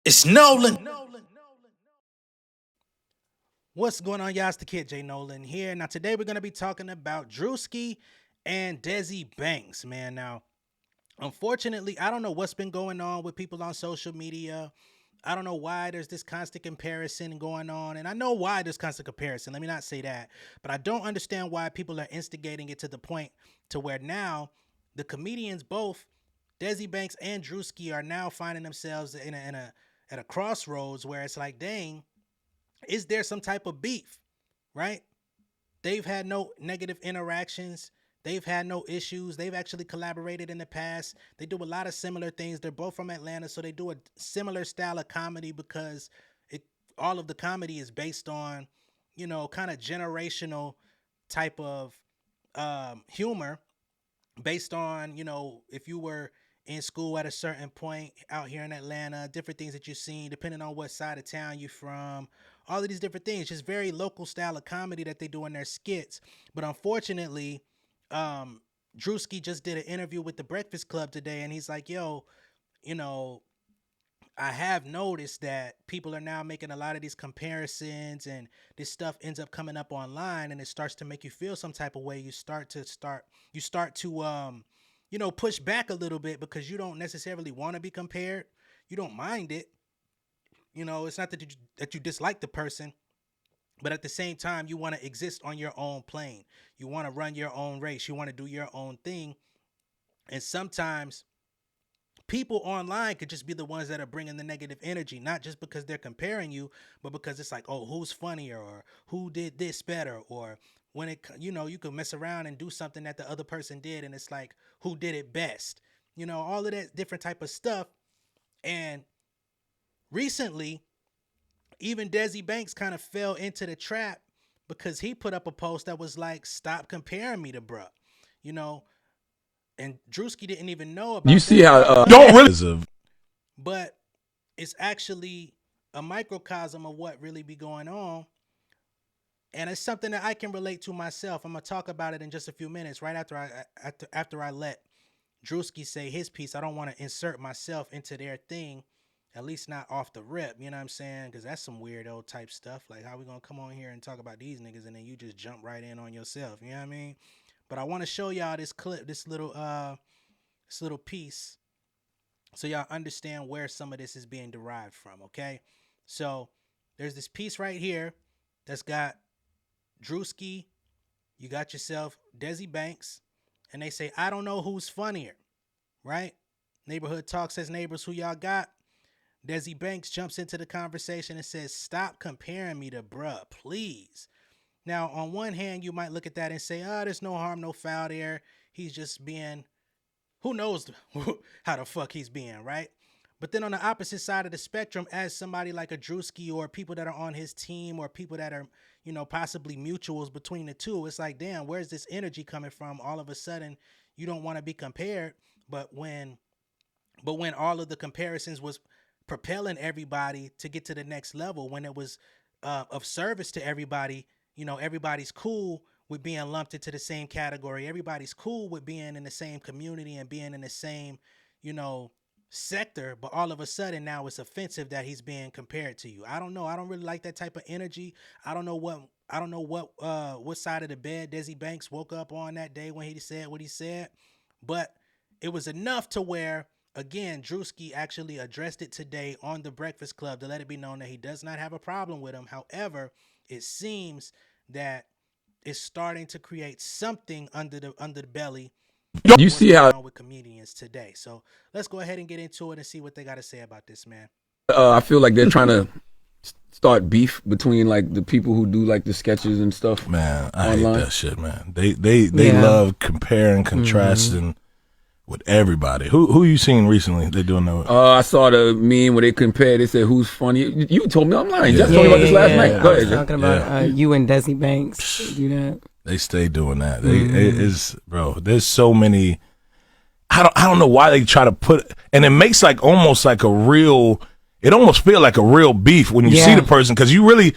It's Nolan. What's going on, y'all? It's the kid J Nolan here. Now, today we're going to be talking about Druski and Desi Banks, man. Now, unfortunately, I don't know what's been going on with people on social media. I don't know why there's this constant comparison going on. And I know why there's constant comparison. Let me not say that. But I don't understand why people are instigating it to the point to where now the comedians, both Desi Banks and Druski, are now finding themselves at a crossroads where it's like, dang, is there some type of beef, right? They've had no negative interactions. They've had no issues. They've actually collaborated in the past. They do a lot of similar things. They're both from Atlanta, so they do a similar style of comedy because all of the comedy is based on, kind of generational type of humor based on, if you were in school at a certain point out here in Atlanta, different things that you've seen, depending on what side of town you're from, all of these different things, just very local style of comedy that they do in their skits. But unfortunately, Druski just did an interview with the Breakfast Club today, and he's like, yo, I have noticed that people are now making a lot of these comparisons, and this stuff ends up coming up online, and it starts to make you feel some type of way. You start to push back a little bit because you don't necessarily want to be compared. You don't mind it. It's not that you dislike the person, but at the same time, you want to exist on your own plane. You want to run your own race. You want to do your own thing. And sometimes people online could just be the ones that are bringing the negative energy, not just because they're comparing you, but because it's like, oh, who's funnier, or who did this better, or when you could mess around and do something that the other person did, and it's like, who did it best? All of that different type of stuff. And recently, even Desi Banks kind of fell into the trap because he put up a post that was like, stop comparing me to bruh, and Druski didn't even know about You see how Don't really. but it's actually a microcosm of what really be going on. And it's something that I can relate to myself. I'm gonna talk about it in just a few minutes, right after I let Druski say his piece. I don't want to insert myself into their thing, at least not off the rip. You know what I'm saying? Because that's some weirdo type stuff. Like, how we gonna come on here and talk about these niggas and then you just jump right in on yourself? You know what I mean? But I want to show y'all this clip, this little piece, so y'all understand where some of this is being derived from. Okay, so there's this piece right here that's got Druski, you got yourself Desi Banks, and they say, I don't know who's funnier, right? Neighborhood Talk says, neighbors, who y'all got? Desi Banks jumps into the conversation and says, stop comparing me to bruh, please. Now, on one hand, you might look at that and say, there's no harm, no foul there. He's just being, who knows how the fuck he's being, right? But then on the opposite side of the spectrum, as somebody like a Druski or people that are on his team or people that are, possibly mutuals between the two, it's like, damn, where's this energy coming from? All of a sudden, you don't want to be compared. But when all of the comparisons was propelling everybody to get to the next level, when it was of service to everybody, everybody's cool with being lumped into the same category. Everybody's cool with being in the same community and being in the same, sector, but all of a sudden now it's offensive that he's being compared to you. I don't know. I don't really like that type of energy. I don't know what side of the bed Desi Banks woke up on that day when he said what he said, but it was enough to where, again, Druski actually addressed it today on the Breakfast Club to let it be known that he does not have a problem with him. However, it seems that it's starting to create something under the belly. You see how with comedians today. So let's go ahead and get into it and see what they got to say about this, man. I feel like they're trying to start beef between like the people who do like the sketches and stuff. Man, I online. hate that shit, man. They love comparing, contrasting with everybody. Who you seen recently? They doing that with? I saw the meme where they compared. They said, "Who's funny?" You told me I'm lying. Just told me about this last night. Go ahead. Talking about you and Desi Banks. Do that. They stay doing that. Bro. There's so many. I don't know why they try to put, and it makes like almost like a real. It almost feel like a real beef when you see the person, because you really,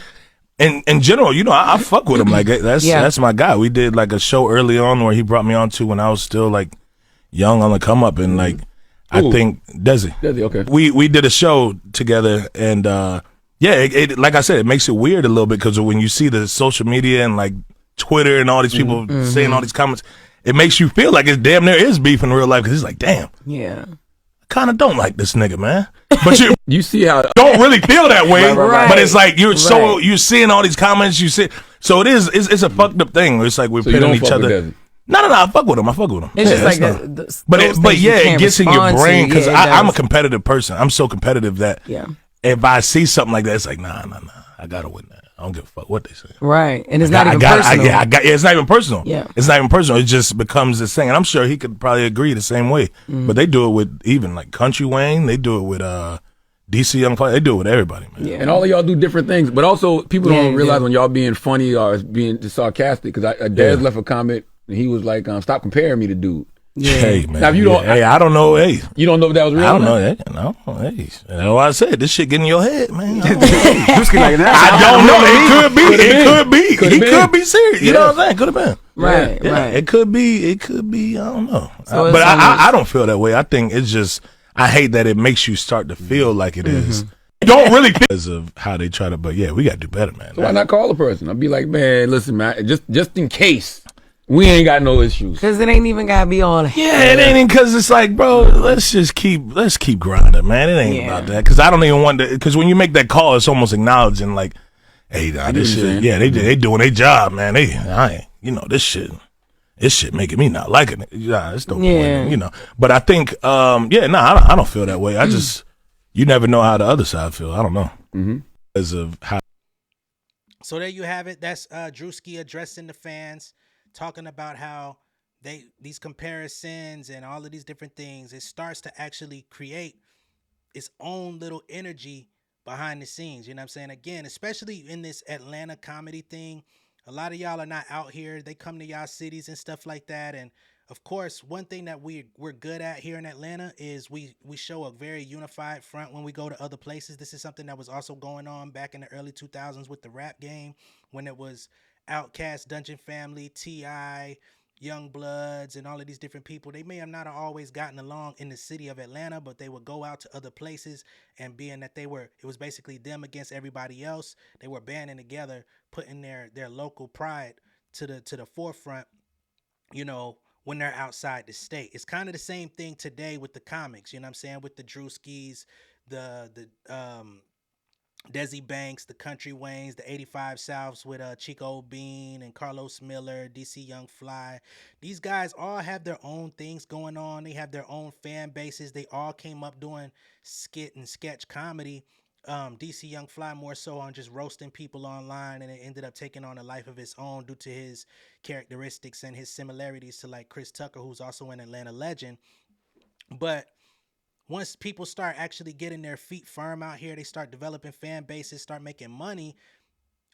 in general, I fuck with him. Like that's my guy. We did like a show early on where he brought me on to when I was still like young on the come up, and like I think Desi. Desi, okay. We did a show together, and it like I said, it makes it weird a little bit because when you see the social media and like Twitter and all these people saying all these comments, it makes you feel like it's damn near is beef in real life because it's like, damn, Yeah. I kind of don't like this nigga, man. But You see how don't really feel that way, Right. but it's like you're seeing all these comments, so it's a fucked up thing. It's like we're so you pitting don't each fuck other. with Desi. No, I fuck with him. It's just like that's the, not- but it gets in your brain because I'm a competitive person. I'm so competitive that if I see something like that, it's like nah, I gotta win that. I don't give a fuck what they say. Right, and it's not even personal. It's not even personal. Yeah, it's not even personal. It just becomes this thing, and I'm sure he could probably agree the same way. But they do it with even like Country Wayne. They do it with DC Young Fly. They do it with everybody, man. Yeah. And all of y'all do different things, but also people don't realize when y'all being funny or being sarcastic. Because Dez left a comment and he was like, "Stop comparing me to dude." Yeah. Hey man, now, if you don't, I don't know. Hey, you don't know if that was real. I don't know. Hey, no, hey, that's why I said this shit get in your head, man. I don't know. It could be. He could be serious. You know what I'm saying? Could have been. Right. It could be. I don't know. So but I don't feel that way. I think it's just I hate that it makes you start to feel like it is. You don't really feel because of how they try to. But yeah, we got to do better, man. So why not call a person? I'll be like, man, listen, man, just in case. We ain't got no issues. Because it ain't even got to be all. Yeah, it ain't because it's like, bro, let's keep grinding, man. It ain't about that. Because I don't even want to. Because when you make that call, it's almost acknowledging, like, hey, this shit, they doing their job, man. This shit making me not liking it. It's no point, But I think, I don't feel that way. I just, you never know how the other side feel. I don't know. Because of how. So there you have it. That's Druski addressing the fans, talking about how these comparisons and all of these different things, it starts to actually create its own little energy behind the scenes. You know what I'm saying? Again, especially in this Atlanta comedy thing, a lot of y'all are not out here. They come to y'all cities and stuff like that. And of course, one thing that we're good at here in Atlanta is we show a very unified front when we go to other places. This is something that was also going on back in the early 2000s with the rap game, when it was Outkast, Dungeon Family, T.I., Young Bloods, and all of these different people. They may have not always gotten along in the city of Atlanta, but they would go out to other places, and being that it was basically them against everybody else, they were banding together, putting their local pride to the forefront, when they're outside the state. It's kind of the same thing today with the comics, you know what I'm saying, with the Druskis, the Desi Banks, the Country Waynes, the 85 Souths with Chico Bean and Carlos Miller, DC Young Fly. These guys all have their own things going on. They have their own fan bases. They all came up doing skit and sketch comedy. DC Young Fly more so on just roasting people online, and it ended up taking on a life of its own due to his characteristics and his similarities to like Chris Tucker, who's also an Atlanta legend. But once people start actually getting their feet firm out here, they start developing fan bases, start making money.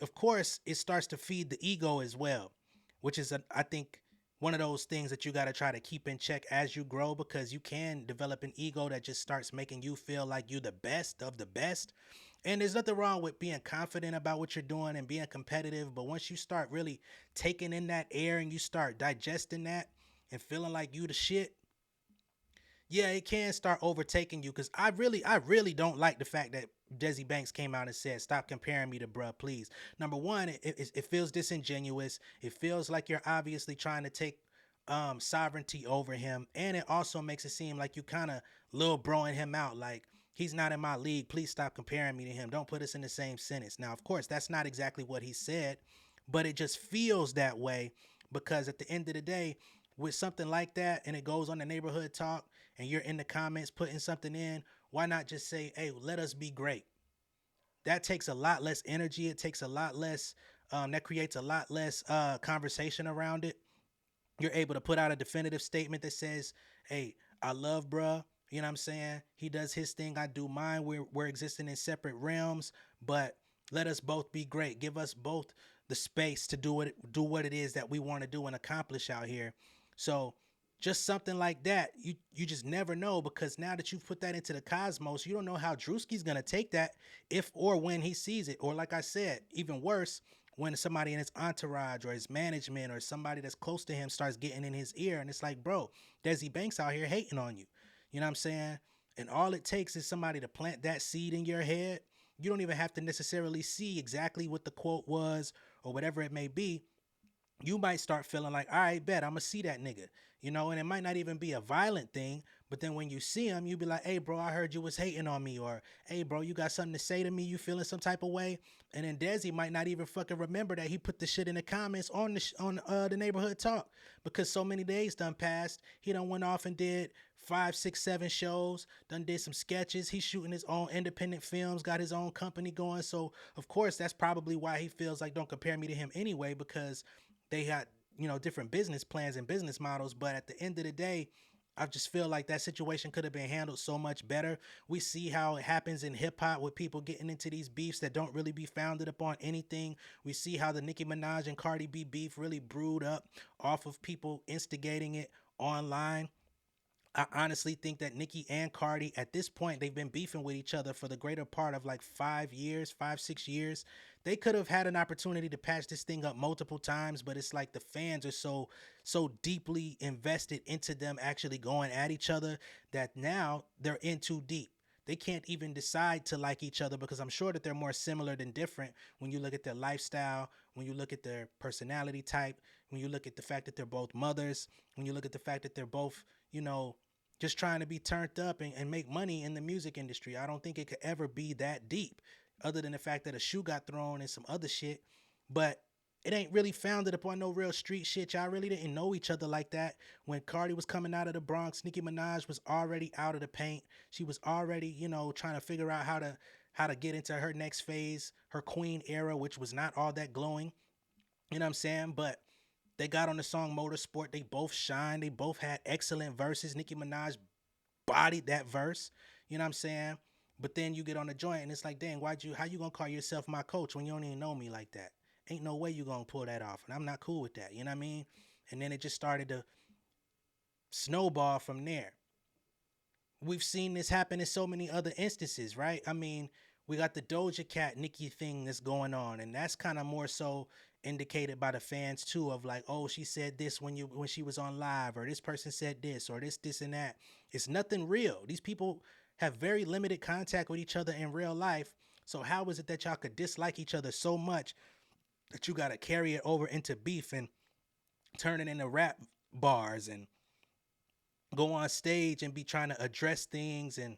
Of course, it starts to feed the ego as well, which is, I think, one of those things that you got to try to keep in check as you grow, because you can develop an ego that just starts making you feel like you're the best of the best. And there's nothing wrong with being confident about what you're doing and being competitive. But once you start really taking in that air and you start digesting that and feeling like you the shit, yeah, it can start overtaking you. Because I really don't like the fact that Desi Banks came out and said, stop comparing me to bruh, please. Number one, it feels disingenuous. It feels like you're obviously trying to take sovereignty over him. And it also makes it seem like you kind of little broing him out. Like, he's not in my league. Please stop comparing me to him. Don't put us in the same sentence. Now, of course, that's not exactly what he said, but it just feels that way, because at the end of the day, with something like that, and it goes on the neighborhood talk, and you're in the comments putting something in, why not just say, hey, let us be great? That takes a lot less energy. It takes a lot less, that creates a lot less conversation around it. You're able to put out a definitive statement that says, hey, I love bruh. You know what I'm saying? He does his thing, I do mine. We're existing in separate realms, but let us both be great. Give us both the space to do what it is that we want to do and accomplish out here. So just something like that, you just never know, because now that you've put that into the cosmos, you don't know how Druski's going to take that if or when he sees it. Or like I said, even worse, when somebody in his entourage or his management or somebody that's close to him starts getting in his ear, and it's like, bro, Desi Banks out here hating on you. You know what I'm saying? And all it takes is somebody to plant that seed in your head. You don't even have to necessarily see exactly what the quote was or whatever it may be. You might start feeling like, all right, bet I'm gonna see that nigga, you know, and it might not even be a violent thing, but then when you see him, you be like, hey, bro, I heard you was hating on me, or hey, bro, you got something to say to me, you feeling some type of way, and then Desi might not even fucking remember that he put the shit in the comments on the neighborhood talk, because so many days done passed. He done went off and did 5, 6, 7 shows, done did some sketches. He's shooting his own independent films, got his own company going. So of course that's probably why he feels like don't compare me to him anyway, because they had, you know, different business plans and business models. But at the end of the day, I just feel like that situation could have been handled so much better. We see how it happens in hip hop with people getting into these beefs that don't really be founded upon anything. We see how the Nicki Minaj and Cardi B beef really brewed up off of people instigating it online. I honestly think that Nicki and Cardi, at this point, they've been beefing with each other for the greater part of like 5 years, 5, 6 years. They could have had an opportunity to patch this thing up multiple times, but it's like the fans are so deeply invested into them actually going at each other that now they're in too deep. They can't even decide to like each other, because I'm sure that they're more similar than different when you look at their lifestyle, when you look at their personality type, when you look at the fact that they're both mothers, when you look at the fact that they're both, you know, just trying to be turned up and make money in the music industry. I don't think it could ever be that deep, other than the fact that a shoe got thrown and some other shit. But it ain't really founded upon no real street shit. Y'all really didn't know each other like that. When Cardi was coming out of the Bronx, Nicki Minaj was already out of the paint. She was already, you know, trying to figure out how to get into her next phase, her queen era, which was not all that glowing. You know what I'm saying? But they got on the song Motorsport. They both shined. They both had excellent verses. Nicki Minaj bodied that verse. You know what I'm saying? But then you get on the joint and it's like, dang, how you gonna call yourself my coach when you don't even know me like that? Ain't no way you gonna pull that off. And I'm not cool with that. You know what I mean? And then it just started to snowball from there. We've seen this happen in so many other instances, right? I mean, we got the Doja Cat Nicki thing that's going on, and that's kind of more so indicated by the fans too, of like, oh, she said this when she was on live, or this person said this, or this and that. It's nothing real. These people have very limited contact with each other in real life. So how is it that y'all could dislike each other so much that you got to carry it over into beef and turn it into rap bars and go on stage and be trying to address things? And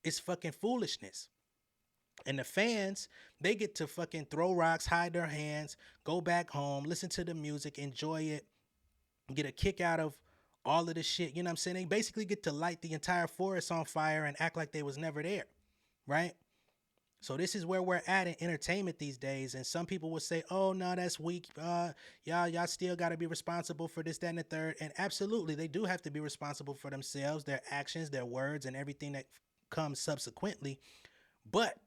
it's fucking foolishness. And the fans, they get to fucking throw rocks, hide their hands, go back home, listen to the music, enjoy it, get a kick out of all of the shit. You know what I'm saying? They basically get to light the entire forest on fire and act like they was never there, right? So this is where we're at in entertainment these days. And some people will say, oh, no, that's weak. Y'all still got to be responsible for this, that, and the third. And absolutely, they do have to be responsible for themselves, their actions, their words, and everything that comes subsequently. But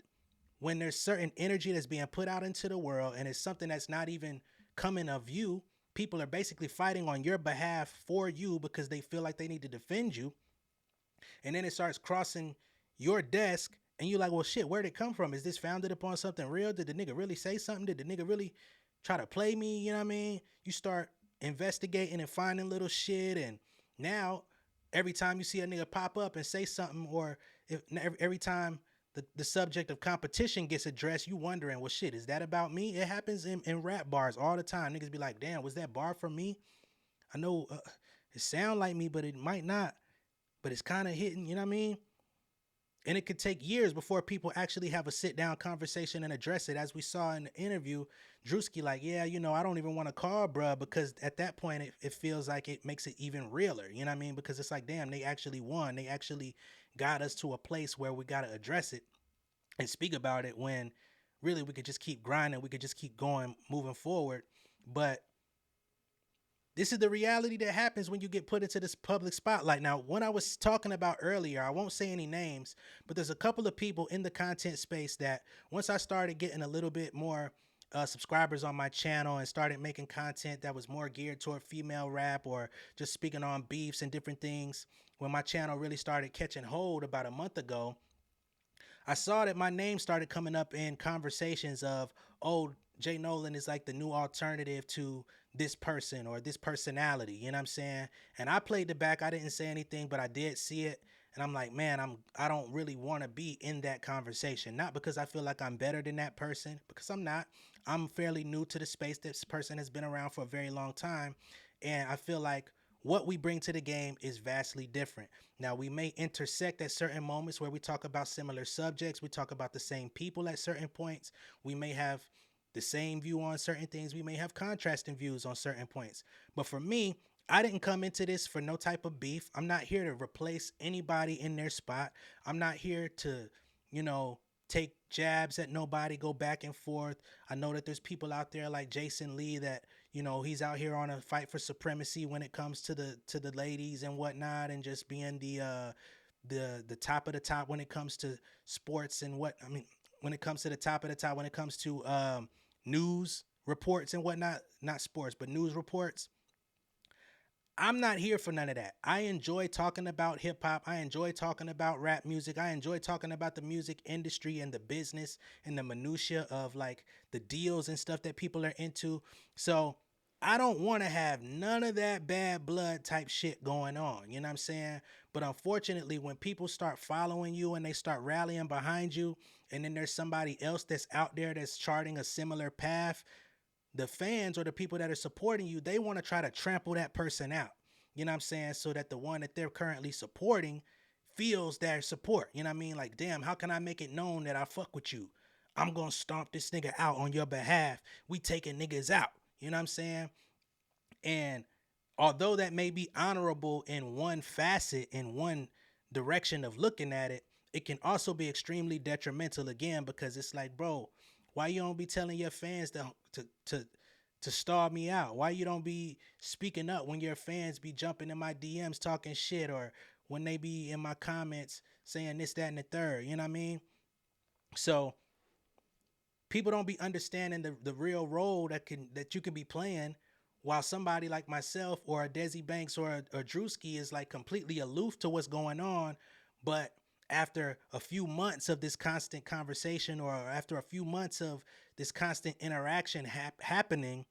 when there's certain energy that's being put out into the world and it's something that's not even coming of you, people are basically fighting on your behalf for you because they feel like they need to defend you. And then it starts crossing your desk and you're like, well, shit, where'd it come from? Is this founded upon something real? Did the nigga really say something? Did the nigga really try to play me? You know what I mean? You start investigating and finding little shit. And now every time you see a nigga pop up and say something, or every time the subject of competition gets addressed, you wondering, well, shit, is that about me? It happens in rap bars all the time. Niggas be like, damn, was that bar for me? I know it sound like me, but it might not. But it's kind of hitting, you know what I mean? And it could take years before people actually have a sit-down conversation and address it. As we saw in the interview, Druski like, yeah, you know, I don't even want to call bruh, because at that point it feels like it makes it even realer. You know what I mean? Because it's like, damn, they actually won. They actually got us to a place where we got to address it and speak about it, when really we could just keep grinding. We could just keep going, moving forward. But this is the reality that happens when you get put into this public spotlight. Now, when I was talking about earlier, I won't say any names, but there's a couple of people in the content space that once I started getting a little bit more subscribers on my channel and started making content that was more geared toward female rap or just speaking on beefs and different things, when my channel really started catching hold about a month ago, I saw that my name started coming up in conversations of, oh, J Nolan is like the new alternative to this person or this personality, you know what I'm saying? And I played it back. I didn't say anything, but I did see it. And I'm like, man, I don't really want to be in that conversation. Not because I feel like I'm better than that person, because I'm not. I'm fairly new to the space. This person has been around for a very long time. And I feel like what we bring to the game is vastly different. Now, we may intersect at certain moments where we talk about similar subjects. We talk about the same people at certain points. We may have the same view on certain things. We may have contrasting views on certain points. But for me, I didn't come into this for no type of beef. I'm not here to replace anybody in their spot. I'm not here to, take jabs at nobody, go back and forth. I know that there's people out there like Jason Lee that, he's out here on a fight for supremacy when it comes to the ladies and whatnot, and just being the top of the top when it comes to sports and when it comes to the top of the top, when it comes to news reports and whatnot, not sports, but news reports. I'm not here for none of that. I enjoy talking about hip hop. I enjoy talking about rap music. I enjoy talking about the music industry and the business and the minutia of like the deals and stuff that people are into. So I don't want to have none of that bad blood type shit going on. You know what I'm saying? But unfortunately, when people start following you and they start rallying behind you, and then there's somebody else that's out there that's charting a similar path, the fans or the people that are supporting you, they want to try to trample that person out. You know what I'm saying? So that the one that they're currently supporting feels their support. You know what I mean? Like, damn, how can I make it known that I fuck with you? I'm going to stomp this nigga out on your behalf. We taking niggas out. You know what I'm saying? And although that may be honorable in one facet, in one direction of looking at it, it can also be extremely detrimental again, because it's like, bro, why you don't be telling your fans to star me out? Why you don't be speaking up when your fans be jumping in my DMs talking shit, or when they be in my comments saying this, that, and the third? You know what I mean? So people don't be understanding the real role that you can be playing, while somebody like myself or a Desi Banks or a Druski is like completely aloof to what's going on. But after a few months of this constant conversation, or after a few months of this constant interaction happening,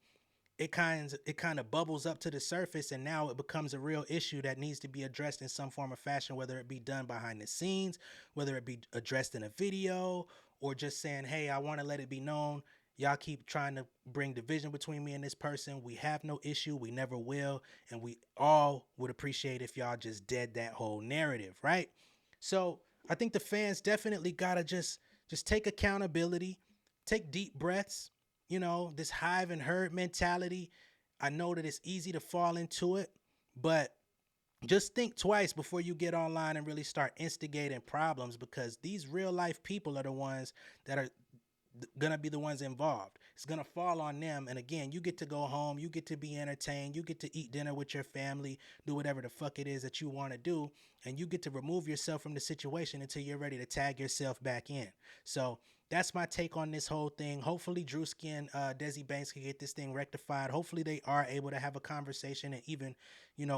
it kind of bubbles up to the surface, and now it becomes a real issue that needs to be addressed in some form or fashion, whether it be done behind the scenes, whether it be addressed in a video, or just saying, hey, I want to let it be known, y'all keep trying to bring division between me and this person. We have no issue. We never will. And we all would appreciate if y'all just dead that whole narrative, right? So I think the fans definitely got to just take accountability, take deep breaths. This hive and herd mentality, I know that it's easy to fall into it, but just think twice before you get online and really start instigating problems, because these real life people are the ones that are gonna be the ones involved. It's gonna fall on them. And again, you get to go home, you get to be entertained, you get to eat dinner with your family, do whatever the fuck it is that you want to do, and you get to remove yourself from the situation until you're ready to tag yourself back in. So that's my take on this whole thing. Hopefully Druski and Desi Banks can get this thing rectified. Hopefully they are able to have a conversation and even,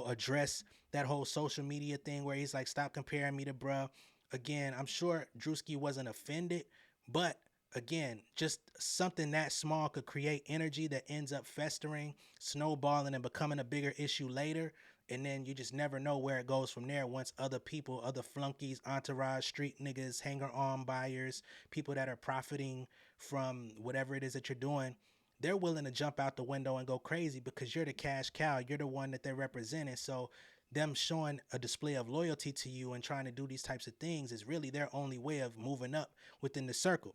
address that whole social media thing where he's like, stop comparing me to bruh. Again, I'm sure Druski wasn't offended, but again, just something that small could create energy that ends up festering, snowballing, and becoming a bigger issue later. And then you just never know where it goes from there once other people, other flunkies, entourage, street niggas, hanger-on buyers, people that are profiting from whatever it is that you're doing, they're willing to jump out the window and go crazy because you're the cash cow. You're the one that they're representing. So them showing a display of loyalty to you and trying to do these types of things is really their only way of moving up within the circle.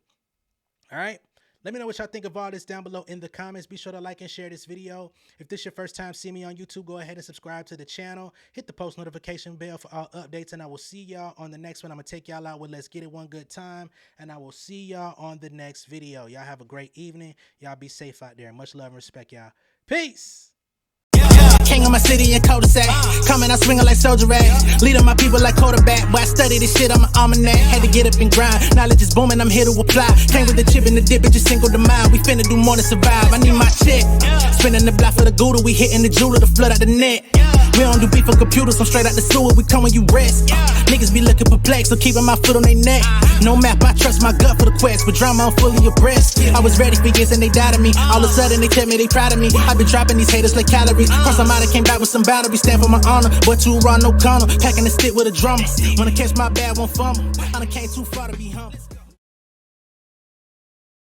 All right. Let me know what y'all think of all this down below in the comments. Be sure to like and share this video. If this is your first time seeing me on YouTube, go ahead and subscribe to the channel. Hit the post notification bell for all updates, and I will see y'all on the next one. I'm going to take y'all out with Let's Get It One Good Time, and I will see y'all on the next video. Y'all have a great evening. Y'all be safe out there. Much love and respect, y'all. Peace. King of my city and cul-de-sac. Coming out swinging like Soldier Rag. Leading my people like quarterback. But I study this shit, I'm an almanac. Had to get up and grind. Knowledge is booming, I'm here to apply. Came with the chip and the dip, it just single the mind. We finna do more than survive. I need my check. Spinning the block for the Gouda. We hitting the jeweler to flood out the net. We don't do beef for computers, I'm straight out the sewer, we come when you rest. Niggas be looking perplexed, so keeping my foot on their neck. No map, I trust my gut for the quest, but drama, I'm fully abreast. I was ready for years and they doubted me. All of a sudden they tell me they proud of me. I been dropping these haters like calories. Cross them out, I came back with some boundaries. Stand for my honor, but too raw, no corner. Packing the stick with a drummer. When I catch my bad, won't fumble. I done came too far to be humble.